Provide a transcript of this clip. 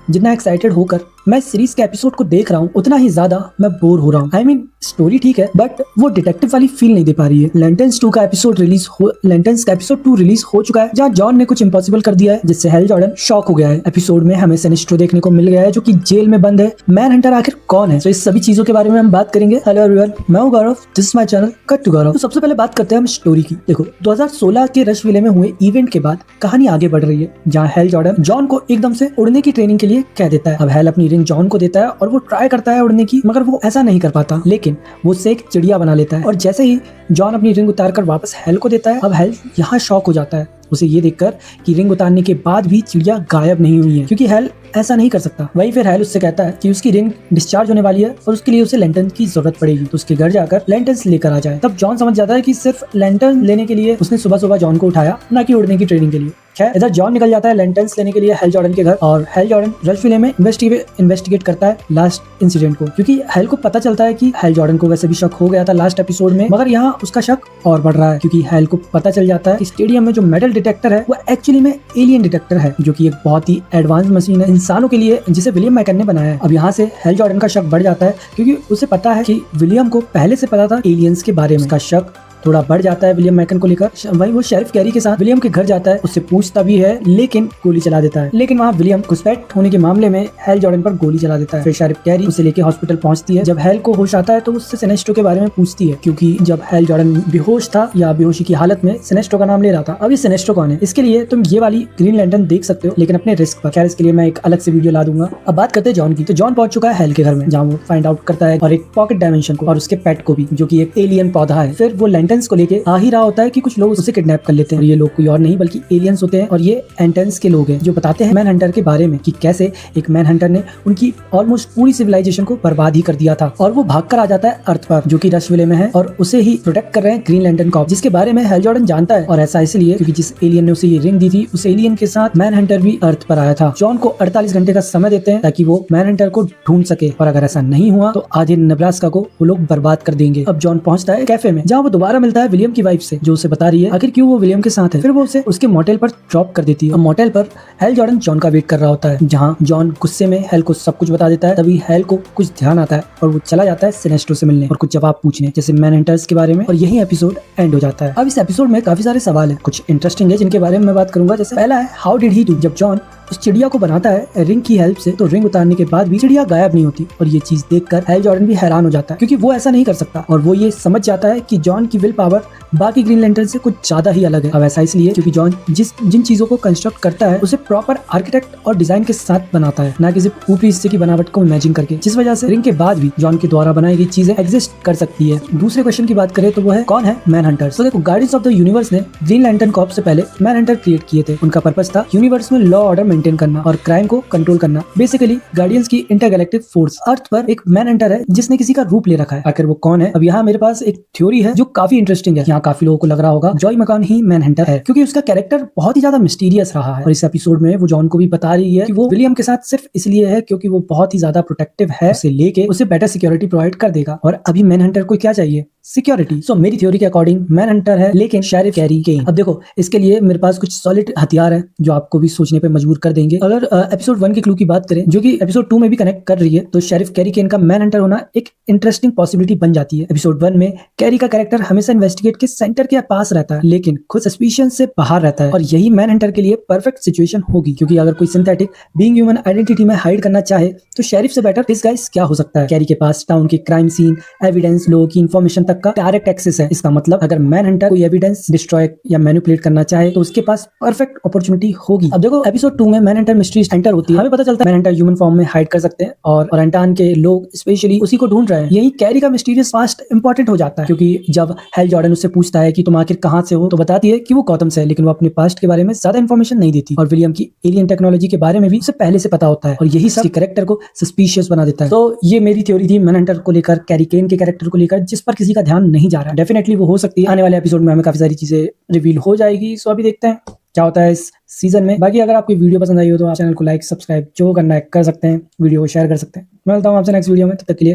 जितना एक्साइटेड होकर मैं सीरीज के एपिसोड को देख रहा हूँ उतना ही ज्यादा मैं बोर हो रहा हूँ। आई मीन स्टोरी ठीक है बट वो डिटेक्टिव वाली फील नहीं दे पा रही है। लैंटर्न्स का एपिसोड टू रिलीज हो चुका है जहाँ जॉन ने कुछ इम्पॉसिबल कर दिया है जिससे हेल जॉर्डन शॉक हो गया है। एपिसोड में हमें सिनेस्ट्रो देखने को मिल गया है जो कि जेल में बंद है। मैन हंटर आखिर कौन है, तो इस सभी चीजों के बारे में हम बात करेंगे। हेलो एवरीवन, मैं हूं Gaurav, this is my channel cut to Gaurav. तो सबसे पहले बात करते हैं हम स्टोरी की। देखो 2016 के रश विले में हुए इवेंट के बाद कहानी आगे बढ़ रही है जहाँ हेल जॉर्डन जॉन को एकदम से उड़ने की ट्रेनिंग के लिए कह देता है। अब हेल अपनी रिंग जॉन को देता है और वो ट्राई करता है उड़ने की, मगर वो ऐसा नहीं कर पाता, लेकिन वो उससे एक चिड़िया बना लेता है। और जैसे ही जॉन अपनी रिंग उतारकर वापस हेल को देता है, अब हेल यहाँ शॉक हो जाता है उसे ये देखकर कि रिंग उतारने के बाद भी चिड़िया गायब नहीं हुई है, क्योंकि हेल ऐसा नहीं कर सकता। वही फिर हेल उससे कहता है कि उसकी रिंग डिस्चार्ज होने वाली है और उसके लिए उसे लैंटर्न की जरूरत पड़ेगी, तो उसके घर जाकर लैंटर्न्स लेकर आ जाए। तब जॉन समझ जाता है कि सिर्फ लैंटर्न लेने के लिए उसने सुबह सुबह जॉन को उठाया, ना कि उड़ने की ट्रेनिंग के लिए। खैर इधर जॉन निकल जाता है लैंटर्न्स लेने के लिए हेल जॉर्डन के घर, और हेल जॉर्डन रश विले में इन्वेस्टिगेट करता है लास्ट इंसिडेंट को, क्योंकि हेल को पता चलता है कि हेल जॉर्डन को वैसे भी शक हो गया था लास्ट एपिसोड में, मगर यहाँ उसका शक और बढ़ रहा है क्योंकि हेल को पता चल जाता है कि स्टेडियम में जो मेटल डिटेक्टर है वो एक्चुअली में एलियन डिटेक्टर है, जो कि एक बहुत ही एडवांस मशीन है इंसानों के लिए जिसे विलियम मैकन ने बनाया है। अब यहाँ से हेल जॉर्डन का शक बढ़ जाता है क्योंकि उसे पता है कि विलियम को पहले से पता था एलियंस के बारे में। उसका शक थोड़ा बढ़ जाता है विलियम मैकन को लेकर। वही वो शेरिफ कैरी के साथ विलियम के घर जाता है, उससे पूछता भी है लेकिन गोली चला देता है। लेकिन वहाँ विलियम घुसपैठ होने के मामले में हेल जॉर्डन पर गोली चला देता है। फिर शेरिफ कैरी उसे लेके हॉस्पिटल पहुंचती है। जब हेल को होश आता है तो उससे सिनेस्ट्रो के बारे में पूछती है, क्योंकि जब हेल जॉर्डन बेहोश था या बेहोशी की हालत में सिनेस्ट्रो का नाम ले रहा था। अब ये सिनेस्ट्रो कौन है, इसके लिए तुम ये वाली ग्रीन लैंटर्न देख सकते हो, लेकिन अपने रिस्क पर। खैर इसके लिए मैं एक अलग से वीडियो ला दूंगा। अब बात करते हैं जॉन की। तो जॉन पहुंच चुका है हेल के घर में, जहाँ वो फाइंड आउट करता है और एक पॉकेट डायमेंशन को और उसके पेट को भी, जो कि एक एलियन पौधा है। फिर वो लैंटर्न्स को लेके आ ही रहा होता है कि कुछ लोग उसे किडनैप कर लेते हैं, और ये लोग कोई और नहीं बल्कि एलियंस होते हैं। और ये एंटेंस के लोग हैं जो बताते हैं मैन हंटर के बारे में कि कैसे एक मैन हंटर ने उनकी ऑलमोस्ट पूरी सिविलाइजेशन को बर्बाद ही कर दिया था। और वो भागकर आ जाता है अर्थ पर, जो कि रश विले में है, और उसे ही प्रोटेक्ट कर रहे हैं ग्रीन लैंटर्न कॉर्प्स, जिसके बारे में हेल जॉर्डन जानता है। और ऐसा इसलिए क्योंकि जिस एलियन ने उसे ये रिंग दी थी उस एलियन के साथ मैन हंटर भी अर्थ पर आया था। जॉन को 48 घंटे का समय देते हैं ताकि वो मैन हंटर को ढूंढ सके, और अगर ऐसा नहीं हुआ तो आधे नेब्रास्का को वो लोग बर्बाद कर देंगे। अब जॉन पहुंचता है कैफे में, जहाँ वो दोबारा मिलता है विलियम की वाइफ से, जो उसे बता रही है आखिर क्यों वो विलियम के साथ है। फिर वो उसे उसके मोटेल पर ड्रॉप कर देती है। अब मोटेल पर हेल जॉर्डन जॉन का वेट कर रहा होता है, जहाँ जॉन गुस्से में हेल को सब कुछ बता देता है। तभी हेल को कुछ ध्यान आता है और वो चला जाता है सिनेस्ट्रो से मिलने और कुछ जवाब पूछने, जैसे मैन हंटर्स के बारे में, और यही एपिसोड एंड हो जाता है। अब इस एपिसोड में काफी सारे सवाल है, कुछ इंटरेस्टिंग है जिनके बारे में मैं बात करूंगा। जैसे पहला है हाउ डिड ही डू। जब जॉन उस चिड़िया को बनाता है रिंग की हेल्प से, तो रिंग उतारने के बाद भी चिड़िया गायब नहीं होती, और ये चीज देखकर हेल जॉर्डन भी हैरान हो जाता है क्योंकि वो ऐसा नहीं कर सकता, और वो ये समझ जाता है कि जॉन की विल पावर बाकी ग्रीन लैंटर्न से कुछ ज्यादा ही अलग है। अब ऐसा इसलिए क्योंकि जॉन जिन चीजों को कंस्ट्रक्ट करता है उसे प्रॉपर आर्किटेक्ट और डिजाइन के साथ बनाता है, ना कि सिर्फ ऊपरी हिस्से की बनावट को इमेजिन करके, जिस वजह से रिंग के बाद भी जॉन के द्वारा बनाई गई चीजें एग्जिस्ट कर सकती है। दूसरे क्वेश्चन की बात करें तो वो है कौन है मैन हंटर। तो देखो गार्डियंस ऑफ द यूनिवर्स ने ग्रीन लैंटर्न कॉर्प्स से पहले मैन हंटर क्रिएट किए थे। उनका पर्पस था यूनिवर्स में लॉ ऑर्डर मेंटेन करना और क्राइम को कंट्रोल करना। बेसिकली गार्डियंस की इंटरगैलेक्टिक फोर्स। अर्थ पर एक मैन हंटर है जिसने किसी का रूप ले रखा है, आखिर वो कौन है। अब यहाँ मेरे पास एक थ्योरी है जो काफी इंटरेस्टिंग है। यहाँ काफी लोगों को लग रहा होगा जॉय मकान ही मैन हंटर है, क्योंकि उसका कैरेक्टर बहुत ही ज्यादा मिस्टीरियस रहा है। और इस एपिसोड में वो जॉन को भी बता रही है कि वो विलियम के साथ सिर्फ इसलिए है क्योंकि वो बहुत ही ज्यादा प्रोटेक्टिव है, उसे लेके उसे बेटर सिक्योरिटी प्रोवाइड कर देगा। और अभी मैन हंटर को क्या चाहिए, सिक्योरिटी। सो मेरी थ्योरी के अकॉर्डिंग मैन हंटर है, लेकिन शेरिफ कैरी केन। अब देखो इसके लिए मेरे पास कुछ सॉलिड हथियार है जो आपको भी सोचने पे मजबूर कर देंगे। अगर एपिसोड 1 के क्लू की बात करें जो कि एपिसोड 2 में भी कनेक्ट कर रही है, तो शेरिफ कैरी केन का मैन हंटर होना एक इंटरेस्टिंग पॉसिबिलिटी बन जाती है। एपिसोड 1 में कैरी का कैरेक्टर हमेशा इन्वेस्टिगेट के सेंटर के पास रहता है, लेकिन खुद सस्पिशन से बाहर रहता है, और यही मैन हंटर के लिए परफेक्ट सिचुएशन होगी, क्योंकि अगर कोई सिंथेटिक बीइंग ह्यूमन आइडेंटिटी में हाइड करना चाहे तो शेरिफ से बेटर डिस्गाइज क्या हो सकता है। कैरी के पास टाउन के क्राइम सीन, एविडेंस, लोगों की इन्फॉर्मेशन तक का डायरेक्ट एक्सेस है। इसका मतलब अगर मैन हंटर कोई एविडेंस डिस्ट्रॉय या मैनिपुलेट करना चाहे तो उसके पास परफेक्ट अपॉर्चुनिटी होगी। अब देखो एपिसोड 2 में मैन हंटर मिस्ट्री एंटर होती है। हमें पता चलता है मैन हंटर ह्यूमन फॉर्म में हाइड कर सकते हैं, और ओरेंटान के लोग स्पेशली उसी को ढूंढ रहे हैं। यही कैरी का मिस्टीरियस पास्ट इंपॉर्टेंट हो जाता है, क्योंकि जब हेल जॉर्डन उससे पूछता है कि तुम आखिर कहां से हो, तो बताती है कि वो गॉथम से है, लेकिन वो अपने पास्ट के बारे में ज्यादा इन्फॉर्मेशन नहीं देती। और विलियम की एलियन टेक्नोलॉजी के बारे में भी उसे पहले से पता होता है, और यही सब कैरेक्टर को सस्पिशियस बना देता है। तो ये मेरी थ्योरी थी मैन हंटर को लेकर, कैरी केन के कैरेक्टर को लेकर, जिस पर किसी का ध्यान नहीं जा रहा। डेफिनेटली वो हो सकती है, आने वाले एपिसोड में हमें काफी सारी चीजें रिवील हो जाएगी। सो अभी देखते हैं क्या होता है इस सीजन में। बाकी अगर आपकी वीडियो पसंद आई हो तो आप चैनल को लाइक, सब्सक्राइब जो करना है कर सकते हैं, वीडियो को शेयर कर सकते हैं। मैं मिलता हूँ आपसे नेक्स्ट वीडियो में, तब तक के लिए